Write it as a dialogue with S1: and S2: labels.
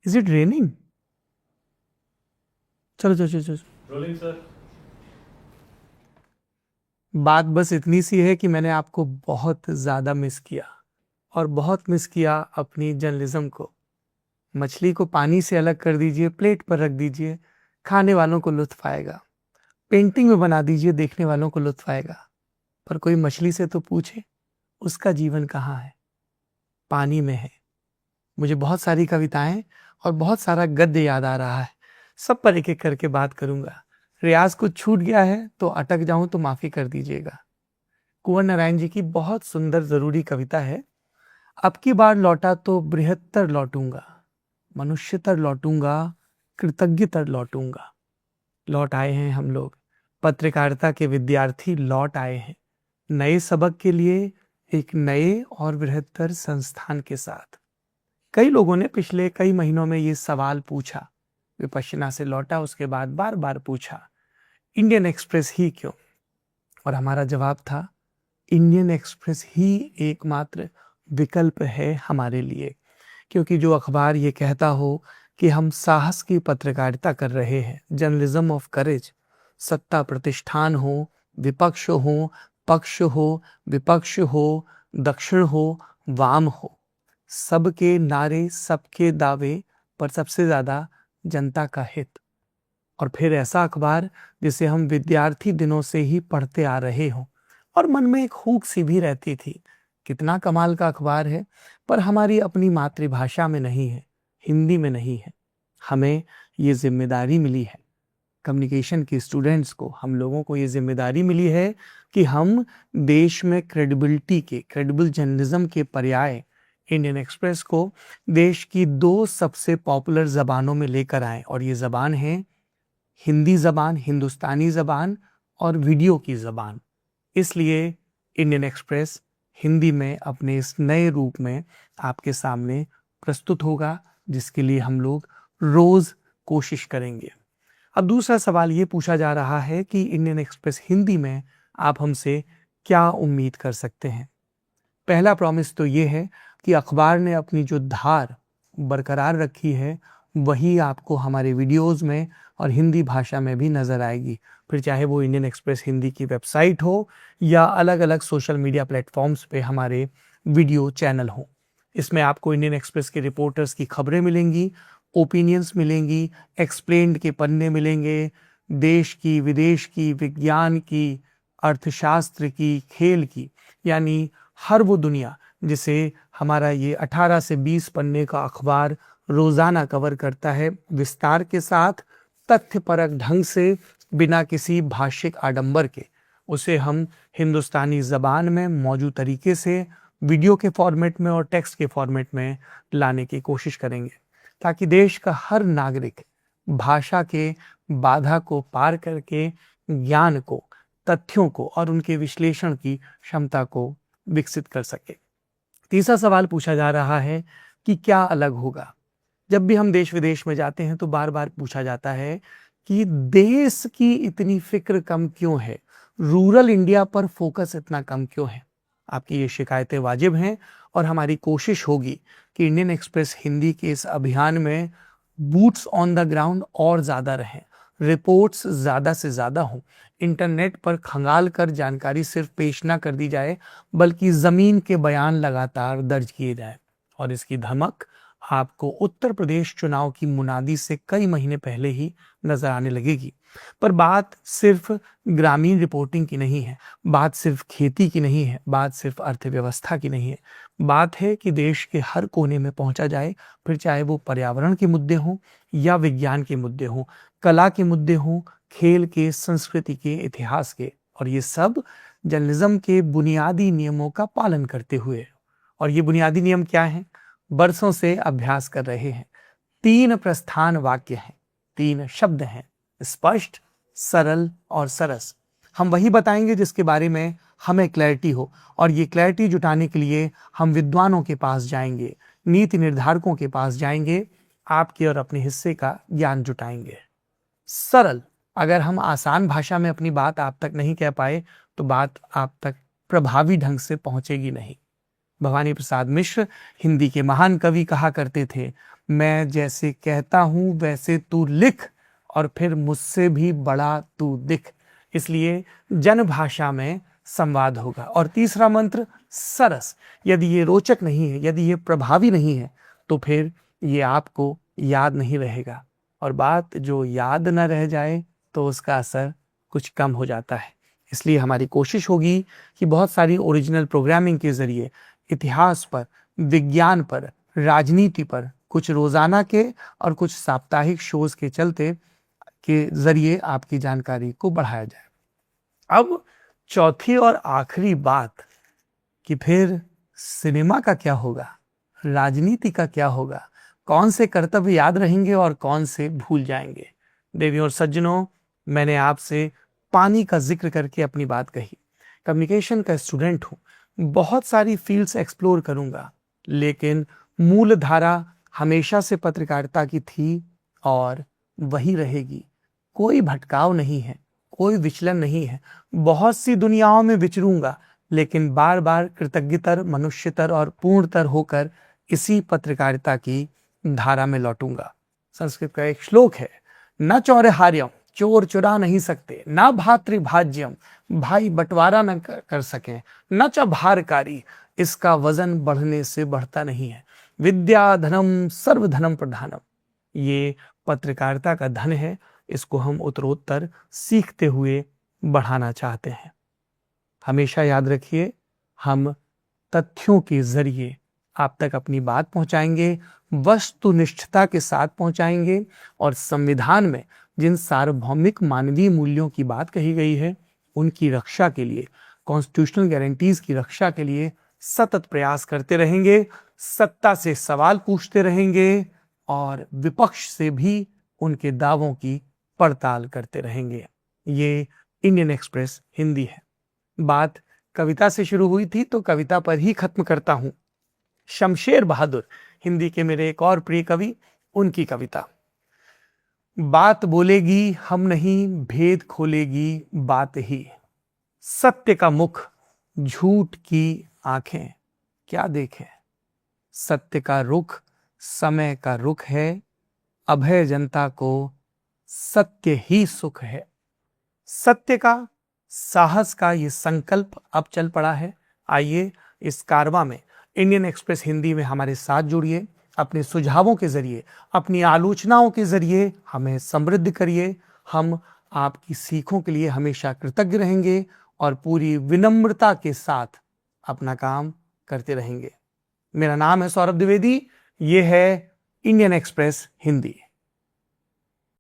S1: Is it raining? चलो चलो चलो चलो।
S2: Rolling sir.
S1: बात बस इतनी सी है कि मैंने आपको बहुत ज्यादा मिस किया, और बहुत मिस किया अपनी जर्नलिज्म को। मछली को पानी से अलग कर दीजिए, प्लेट पर रख दीजिए, खाने वालों को लुत्फ आएगा। पेंटिंग में बना दीजिए, देखने वालों को लुत्फ आएगा। पर कोई मछली से तो पूछे, उसका जीवन कहाँ है? पानी में है। मुझे बहुत सारी कविताएं और बहुत सारा गद्य याद आ रहा है। सब पर एक एक करके बात करूंगा। रियाज कुछ छूट गया है तो अटक जाऊं तो माफी कर दीजिएगा। कुंवर नारायण जी की बहुत सुंदर जरूरी कविता है। अब की बार लौटा तो बृहत्तर लौटूंगा, मनुष्यतर लौटूंगा, कृतज्ञतर लौटूंगा। लौट आए हैं हम लोग, पत्रकारिता के विद्यार्थी लौट आए हैं, नए सबक के लिए, एक नए और बृहत्तर संस्थान के साथ। कई लोगों ने पिछले कई महीनों में ये सवाल पूछा। विपश्यना से लौटा उसके बाद बार बार पूछा, इंडियन एक्सप्रेस ही क्यों? और हमारा जवाब था, इंडियन एक्सप्रेस ही एकमात्र विकल्प है हमारे लिए। क्योंकि जो अखबार ये कहता हो कि हम साहस की पत्रकारिता कर रहे हैं, जर्नलिज्म ऑफ करेज, सत्ता प्रतिष्ठान हो, विपक्ष हो, पक्ष हो, विपक्ष हो, दक्षिण हो, वाम हो, सबके नारे, सबके दावे, पर सबसे ज्यादा जनता का हित। और फिर ऐसा अखबार जिसे हम विद्यार्थी दिनों से ही पढ़ते आ रहे हों, और मन में एक हुक सी भी रहती थी, कितना कमाल का अखबार है, पर हमारी अपनी मातृभाषा में नहीं है, हिंदी में नहीं है। हमें ये जिम्मेदारी मिली है, कम्युनिकेशन के स्टूडेंट्स को, हम लोगों को ये जिम्मेदारी मिली है कि हम देश में क्रेडिबल जर्नलिज्म के पर्याय इंडियन एक्सप्रेस को देश की दो सबसे पॉपुलर जबानों में लेकर आए। और ये जबान है हिंदी जबान, हिंदुस्तानी जबान, और वीडियो की जबान। इसलिए इंडियन एक्सप्रेस हिंदी में अपने इस नए रूप में आपके सामने प्रस्तुत होगा, जिसके लिए हम लोग रोज कोशिश करेंगे। अब दूसरा सवाल ये पूछा जा रहा है कि इंडियन एक्सप्रेस हिंदी में आप हमसे क्या उम्मीद कर सकते हैं। पहला प्रॉमिस तो ये है कि अखबार ने अपनी जो धार बरकरार रखी है, वही आपको हमारे वीडियोस में और हिंदी भाषा में भी नजर आएगी। फिर चाहे वो इंडियन एक्सप्रेस हिंदी की वेबसाइट हो या अलग अलग सोशल मीडिया प्लेटफॉर्म्स पे हमारे वीडियो चैनल हो। इसमें आपको इंडियन एक्सप्रेस के रिपोर्टर्स की खबरें मिलेंगी, ओपिनियंस मिलेंगी, एक्सप्लेन्ड के पन्ने मिलेंगे, देश की, विदेश की, विज्ञान की, अर्थशास्त्र की, खेल की, यानी हर वो दुनिया जिसे हमारा ये 18 से 20 पन्ने का अखबार रोजाना कवर करता है, विस्तार के साथ, तथ्यपरक ढंग से, बिना किसी भाषिक आडंबर के, उसे हम हिंदुस्तानी जबान में मौजूद तरीके से वीडियो के फॉर्मेट में और टेक्स्ट के फॉर्मेट में लाने की कोशिश करेंगे, ताकि देश का हर नागरिक भाषा के बाधा को पार करके ज्ञान को, तथ्यों को और उनके विश्लेषण की क्षमता को विकसित कर सके। तीसरा सवाल पूछा जा रहा है कि क्या अलग होगा। जब भी हम देश विदेश में जाते हैं तो बार बार पूछा जाता है कि देश की इतनी फिक्र कम क्यों है, रूरल इंडिया पर फोकस इतना कम क्यों है। आपकी ये शिकायतें वाजिब हैं, और हमारी कोशिश होगी कि इंडियन एक्सप्रेस हिंदी के इस अभियान में बूट्स ऑन द ग्राउंड और ज्यादा रहें, रिपोर्ट्स ज्यादा से ज्यादा हों, इंटरनेट पर खंगाल कर जानकारी सिर्फ पेश ना कर दी जाए, बल्कि जमीन के बयान लगातार दर्ज किए जाएं। और इसकी धमक आपको उत्तर प्रदेश चुनाव की मुनादी से कई महीने पहले ही नजर आने लगेगी। पर बात सिर्फ ग्रामीण रिपोर्टिंग की नहीं है, बात सिर्फ खेती की नहीं है, बात सिर्फ अर्थव्यवस्था की नहीं है। बात है कि देश के हर कोने में पहुंचा जाए, फिर चाहे वो पर्यावरण के मुद्दे हों या विज्ञान के मुद्दे हों, कला के मुद्दे हों, खेल के, संस्कृति के, इतिहास के, और ये सब जर्नलिज्म के बुनियादी नियमों का पालन करते हुए। और ये बुनियादी नियम क्या हैं? बरसों से अभ्यास कर रहे हैं। 3 प्रस्थान वाक्य हैं, 3 शब्द हैं, स्पष्ट, सरल और सरस। हम वही बताएंगे जिसके बारे में हमें क्लैरिटी हो, और ये क्लैरिटी जुटाने के लिए हम विद्वानों के पास जाएंगे, नीति निर्धारकों के पास जाएंगे, आपके और अपने हिस्से का ज्ञान जुटाएंगे। सरल, अगर हम आसान भाषा में अपनी बात आप तक नहीं कह पाए तो बात आप तक प्रभावी ढंग से पहुंचेगी नहीं। भवानी प्रसाद मिश्र हिंदी के महान कवि कहा करते थे, मैं जैसे कहता हूं वैसे तू लिख, और फिर मुझसे भी बड़ा तू दिख। इसलिए जन भाषा में संवाद होगा। और तीसरा मंत्र सरस। यदि ये रोचक नहीं है, यदि ये प्रभावी नहीं है, तो फिर ये आपको याद नहीं रहेगा, और बात जो याद न रह जाए तो उसका असर कुछ कम हो जाता है। इसलिए हमारी कोशिश होगी कि बहुत सारी ओरिजिनल प्रोग्रामिंग के जरिए इतिहास पर, विज्ञान पर, राजनीति पर, कुछ रोजाना के और कुछ साप्ताहिक शोज के चलते के जरिए आपकी जानकारी को बढ़ाया जाए। अब चौथी और आखिरी बात कि फिर सिनेमा का क्या होगा, राजनीति का क्या होगा, कौन से कर्तव्य याद रहेंगे और कौन से भूल जाएंगे। देवियों और सज्जनों, मैंने आपसे पानी का जिक्र करके अपनी बात कही। कम्युनिकेशन का स्टूडेंट हूं, बहुत सारी फील्ड्स एक्सप्लोर करूंगा, लेकिन मूल धारा हमेशा से पत्रकारिता की थी और वही रहेगी। कोई भटकाव नहीं है, कोई विचलन नहीं है। बहुत सी दुनियाओं में विचरूंगा, लेकिन बार बार कृतज्ञतर, मनुष्यतर और पूर्णतर होकर इसी पत्रकारिता की धारा में लौटूंगा। संस्कृत का एक श्लोक है, न चौरहार्यम, चोर चुरा नहीं सकते, न भातृभाज्यम, भाई बंटवारा न कर सकें, न च भारकारी, इसका वजन बढ़ने से बढ़ता नहीं है। विद्या धनम सर्वधनम प्रधानम। ये पत्रकारिता का धन है, इसको हम उत्तरोत्तर सीखते हुए बढ़ाना चाहते हैं। हमेशा याद रखिए, हम तथ्यों के जरिए आप तक अपनी बात पहुंचाएंगे, वस्तुनिष्ठता के साथ पहुंचाएंगे, और संविधान में जिन सार्वभौमिक मानवीय मूल्यों की बात कही गई है उनकी रक्षा के लिए, कॉन्स्टिट्यूशनल गारंटीज की रक्षा के लिए सतत प्रयास करते रहेंगे। सत्ता से सवाल पूछते रहेंगे और विपक्ष से भी उनके दावों की पड़ताल करते रहेंगे। ये इंडियन एक्सप्रेस हिंदी है। बात कविता से शुरू हुई थी तो कविता पर ही खत्म करता हूं। शमशेर बहादुर, हिंदी के मेरे एक और प्रिय कवि, उनकी कविता। बात बोलेगी हम नहीं, भेद खोलेगी बात ही, सत्य का मुख झूठ की आंखें क्या देखें, सत्य का रुख समय का रुख है, अभय जनता को सत्य ही सुख है। सत्य का, साहस का ये संकल्प अब चल पड़ा है। आइए इस कारवां में इंडियन एक्सप्रेस हिंदी में हमारे साथ जुड़िए। अपने सुझावों के जरिए, अपनी आलोचनाओं के जरिए हमें समृद्ध करिए। हम आपकी सीखों के लिए हमेशा कृतज्ञ रहेंगे और पूरी विनम्रता के साथ अपना काम करते रहेंगे। मेरा नाम है सौरभ द्विवेदी, ये है इंडियन एक्सप्रेस हिंदी।